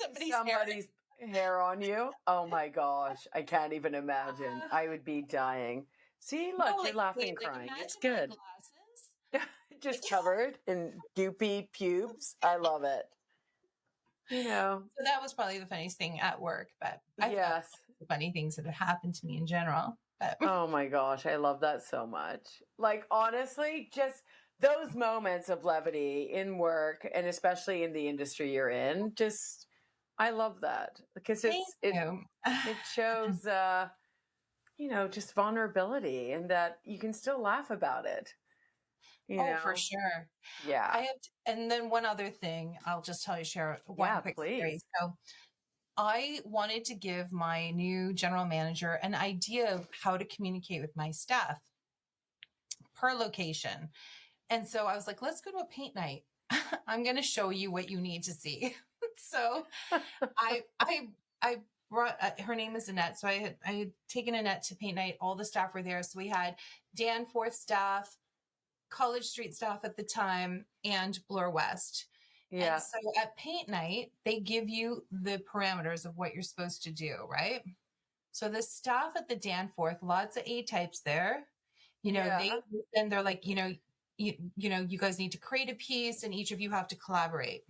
S2: somebody's hair.
S1: Somebody's hair on you. Oh my gosh. I can't even imagine. I would be dying. See,
S2: No,
S1: look, you're
S2: like,
S1: laughing,
S2: wait, like
S1: crying. It's
S2: imagine my
S1: good.
S2: glasses. Like,
S1: Just covered in goopy pubes. I love it. You know,
S2: so that was probably the funniest thing at work, but I've got
S1: yes.
S2: funny things that have happened to me in general. But
S1: Oh my gosh, I love that so much. Like honestly, just those moments of levity in work and especially in the industry you're in, just I love that because
S2: thank you.
S1: it shows just vulnerability and that you can still laugh about it, you
S2: Oh, for
S1: know.
S2: sure.
S1: Yeah.
S2: And then one other thing, I'll just share one
S1: Yeah,
S2: quick story.
S1: please.
S2: So I wanted to give my new general manager an idea of how to communicate with my staff per location. And so I was like, let's go to a paint night. I'm going to show you what you need to see. So I brought her name is Annette. So I had taken Annette to paint night. All the staff were there. So we had Danforth staff, College Street staff at the time, and Bloor West. And
S1: Yeah.
S2: so at paint night, they give you the parameters of what you're supposed to do, right? So the staff at the Danforth, lots of A types there.
S1: Yeah.
S2: They're like, you guys need to create a piece and each of you have to collaborate.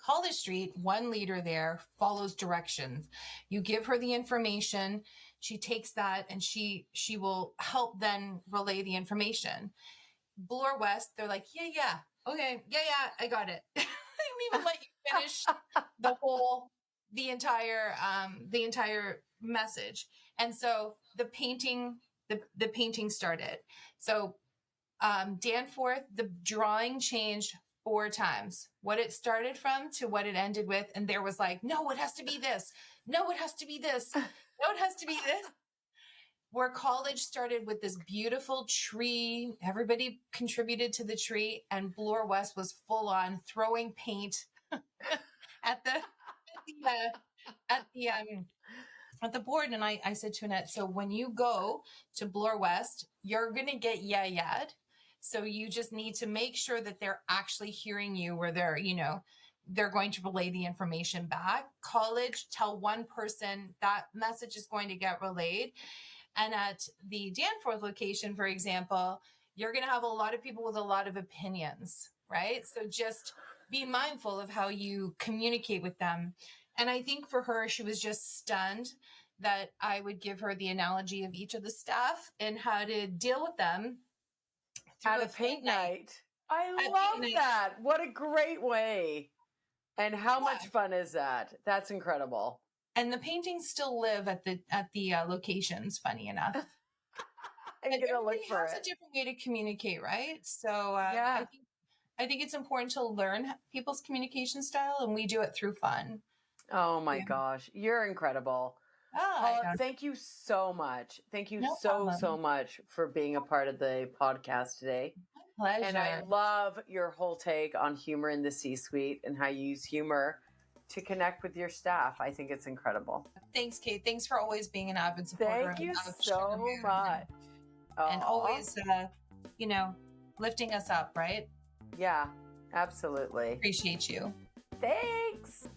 S2: College Street, one leader there follows directions. You give her the information, she takes that and she will help then relay the information. Bloor West, they're like, yeah, okay, yeah, I got it. They don't even let you finish the entire message. And so the painting started. So Danforth, the drawing changed 4 times. What it started from to what it ended with, and there was like, no, it has to be this. No, it has to be this. No, it has to be this. Where college started with this beautiful tree, everybody contributed to the tree, and Bloor West was full on throwing paint at the board. And I said to Annette, so when you go to Bloor West, you're going to get yad. So you just need to make sure that they're actually hearing you where they're going to relay the information back. College, tell one person that message is going to get relayed. And at the Danforth location, for example, you're going to have a lot of people with a lot of opinions, right? So just be mindful of how you communicate with them. And I think for her, she was just stunned that I would give her the analogy of each of the staff and how to deal with them
S1: At
S2: through
S1: a paint night.
S2: At
S1: I
S2: paint
S1: love
S2: night.
S1: that. What a great way. And how much
S2: Yeah.
S1: fun is that? That's incredible.
S2: And the paintings still live at the locations, funny enough.
S1: I'm
S2: And
S1: gonna
S2: everybody
S1: look for
S2: has a
S1: it.
S2: different way to communicate, right? So
S1: Yeah.
S2: I think it's important to learn people's communication style, and we do it through fun.
S1: Oh my
S2: Yeah.
S1: gosh. You're incredible.
S2: I
S1: Paula,
S2: don't.
S1: thank you so much. Thank you
S2: No
S1: so, so
S2: problem.
S1: much for being a part of the podcast today. And I
S2: Pleasure.
S1: love your whole take on humor in the C-suite and how you use humor to connect with your staff. I think it's incredible.
S2: Thanks, Kate. Thanks for always being an avid supporter
S1: Thank you
S2: of
S1: so
S2: Sugarmoon
S1: much.
S2: and
S1: Aw.
S2: always, lifting us up, right?
S1: Yeah, absolutely.
S2: Appreciate you.
S1: Thanks.